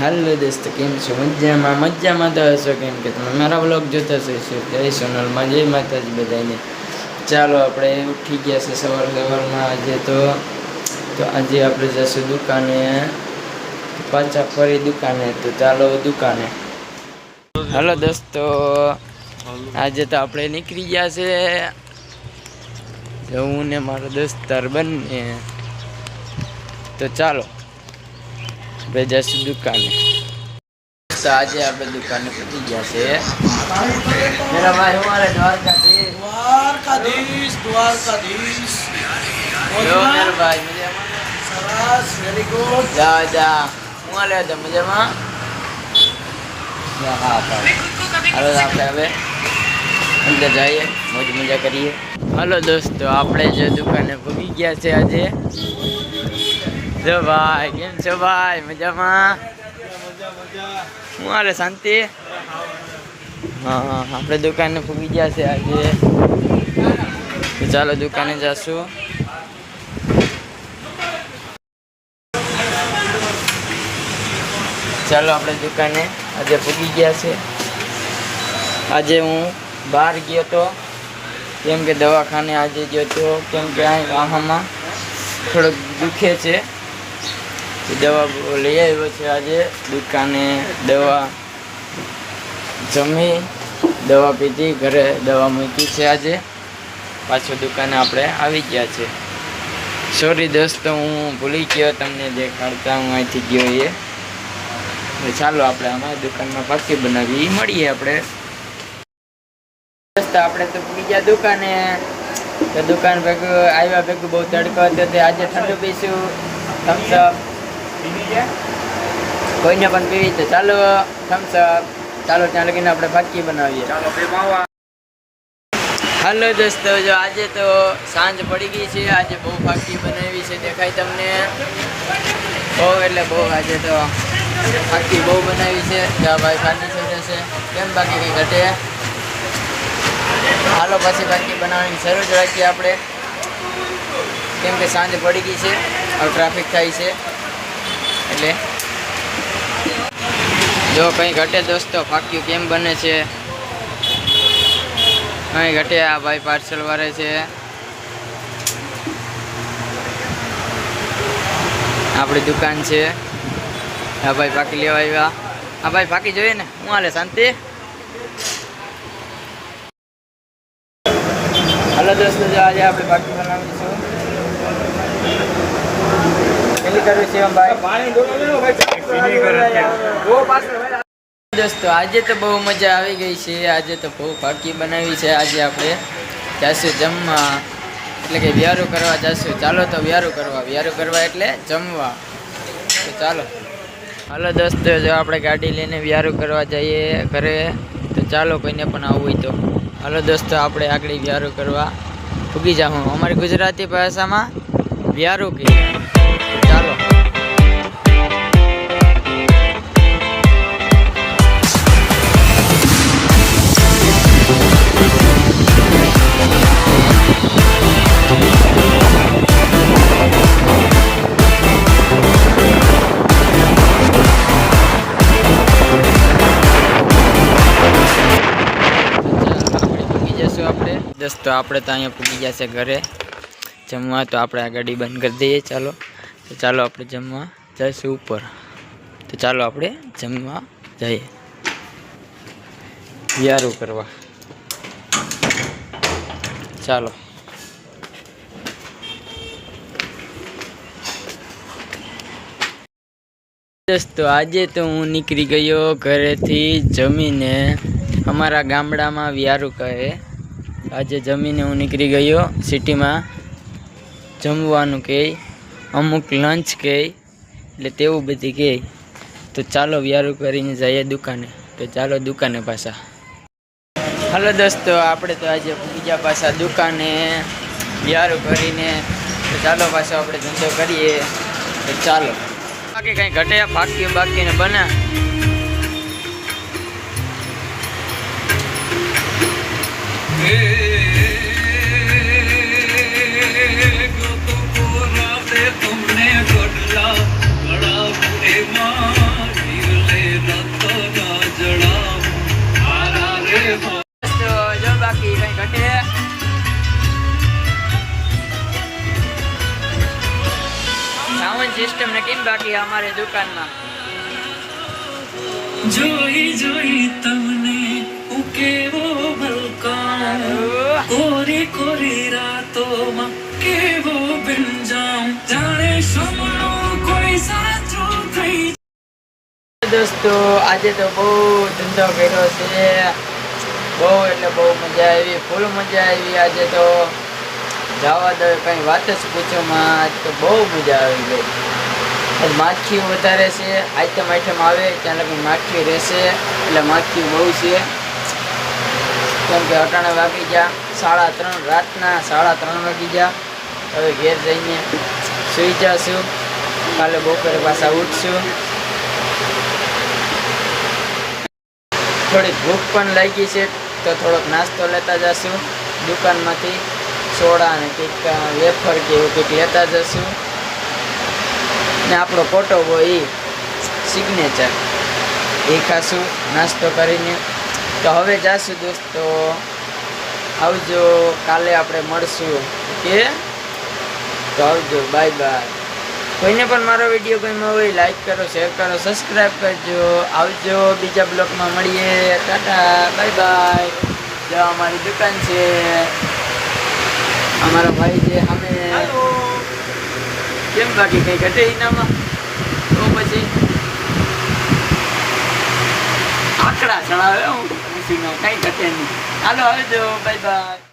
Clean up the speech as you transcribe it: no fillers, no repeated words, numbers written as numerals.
હાલો દોસ્તો, કેમ છો? મજામાં તો હશો, કેમ કે તમે મારા વ્લોગ જોતા હશો. જય સોનલમાં, જય માતાજી બધાને. ચાલો, આપણે ઉઠી ગયા છે સવારમાં આજે તો આજે આપણે જઈશું દુકાને, પાછા ફરી દુકાને. તો ચાલો દુકાને. હાલો દોસ્તો, આજે તો આપણે નીકળી ગયા છે હું ને મારો દોસ્તાર બંને. તો ચાલો આપણે જઈશું દુકાને. તો આજે આપણે દુકાને પહોંચી ગયા છે. મેરા ભાઈ હમારે દ્વારકાધીશ જો મેરા ભાઈ મજામાં. સરસ, વેરી ગુડ. જા હું આલે તો મજામાં. હા હાલો આપણે હવે અંદર જઈએ, મોજ મજા કરીએ. હાલો દોસ્તો, આપણે જે દુકાને પહોંચી ગયા છે આજે. જો ભાઈ, કેમ છો ભાઈ? મજામાં? હું હાલે? શાંતિ? હા, આપણે દુકાને પહોંચી ગયા છે આજે. તો ચાલો દુકાને જશું. ચાલો આપણે દુકાને આજે પહોંચી ગયા છે. આજે હું બહાર ગયો તો, કેમ કે દવાખાને આજે ગયો તો, કેમ કે અહીં આહામાં થોડુંક દુખે છે. દવા લઈ આવ્યો છે આજે દુકાને. દવા જમી, દવા પીધી, ઘરે દવા મૂકી છે. આજે પાછો દુકાને આપણે આવી ગયા છે. સોરી દોસ્તો, હું ભૂલી ગયો તમને દેખાડતા. હું અહીંથી ગયો એ. ચાલો આપણે અમારી દુકાનમાં પાકી બનાવી મળીએ આપણે. આપણે તો ભૂલી ગયા દુકાને. તો દુકાન ભેગું આવ્યા ભેગું બહુ તડકો હતો. તે આજે ઠંડુ પીશું, થમ્સઅપ. કોઈને પણ પીવી તો ચાલો થમ્સઅપ. ચાલો ત્યાં લગીને આપણે ફાકી બનાવીએ. હાલો દોસ્તો, જો આજે તો સાંજ પડી ગઈ છે. આજે બહુ ફાકી બનાવી છે, દેખાય તમને? બહુ એટલે બહુ. આજે તો ફાકી બહુ બનાવી છે. જા ભાઈ ફાકી છે કેમ, બાકી કંઈ ઘટે? હાલો પછી ફાકી બનાવવાની શરૂ જ રાખીએ આપણે, કેમ કે સાંજ પડી ગઈ છે. હવે ટ્રાફિક થાય છે એટલે જો કંઈ ઘટે દોસ્તો. ફાક્યું કેમ બને છે કંઈ ઘટે. આ ભાઈ પાર્સલ વાળે છે. આપણી દુકાન છે. આ ભાઈ ફાકી લેવા આવ્યા. આ ભાઈ ફાકી જોઈએ ને. હું હાલે? શાંતિ? હાલો દોસ્તો, જો આજે આપણે ફાકી બનાવીશું. દોસ્તો આજે તો બહુ મજા આવી ગઈ છે. આજે તો બહુ ફાકી બનાવી છે. આજે આપણે જઈશું જમવા, એટલે કે વ્યારું કરવા જઈશું. ચાલો તો વ્યારું કરવા એટલે જમવા. તો ચાલો. હાલો દોસ્તો, જો આપણે ગાડી લઈને વ્યારું કરવા જઈએ ઘરે. તો ચાલો કોઈને પણ આવવું હોય તો. હાલો દોસ્તો, આપણે આગળ વ્યારું કરવા ઉગી જાઉં. અમારી ગુજરાતી ભાષામાં વ્યારું કહીએ. ચાલો. દોસ્તો આપણે તો અહીંયા પૂગી ગયા છે ઘરે જમવા. તો આપણે આ ગાડી બંધ કરી દઈએ. ચાલો તો ચાલો આપણે જમવા જઈશું ઉપર. તો ચાલો આપણે જમવા જઈએ વ્યારું કરવા. ચાલો દોસ્તો, આજે તો હું નીકળી ગયો ઘરેથી જમીને. અમારા ગામડામાં વ્યારું કહે. આજે જમીને હું નીકળી ગયો સિટીમાં. જમવાનું કહે, અમુક લંચ કહે, એટલે તેવું બધી કહે. તો ચાલો વ્યારું કરીને જઈએ દુકાને. તો ચાલો દુકાને પાછા. હાલો દોસ્તો, આપણે તો આજે બીજા પાછા દુકાને વ્યારું કરીને. તો ચાલો પાછો આપણે ધંધો કરીએ. તો ચાલો. બાકી કંઈ ઘટે બાકીને બને. तुमने साउंड सिस्टम ने केम बाकी हमारे दुकान में जोई जोई तमने उके वो भलका कोरी कोरी रातों में के वो बन जाऊं जाने समनो कोई साचो થઈ दोस्तों आज तो बहुत धंधो કર્યો છે બહુ એટલે બહુ મજા આવી ફૂલ મજા આવી આજે તો જવા દો કંઈ વાત જ પૂછો માં આજ તો બહુ મજા આવી ગઈ આજ માખીઓ વધારે છે આઈટમ આવે ત્યાં લગી માખી રહેશે એટલે માખી બહુ છે કેમ કે અટાણે વાગી ગયા 3:30 રાતના 3:30 વાગી ગયા હવે ઘેર જઈને સૂઈ જશું કાલે બપોરે પાછા ઉઠશું થોડી ભૂખ પણ લાગી છે તો થોડોક નાસ્તો લેતા જશું દુકાનમાંથી સોડા અને કંઈક વેફર કે એવું કંઈક લેતા જશું ને આપણો ફોટો હોય એ સિગ્નેચર એ ખાશું નાસ્તો કરીને તો હવે જાશું દોસ્તો આવજો કાલે આપણે મળશું કે તો આવજો બાય બાય કોઈને પણ મારો વિડીયો ગમ્યો હોય લાઈક કરો શેર કરો સબસ્ક્રાઈબ કરજો આવજો બીજા બ્લોગમાં મળીએ ટાટા બાય બાય જો અમારી દુકાન છે અમારા ભાઈ છે અમે કેમ બાકી કંઈ ઘટે એનામાં તો પછી આંકડા ચડાવે હું કંઈ ઘટે નહીં હાલો આવજો બાય બાય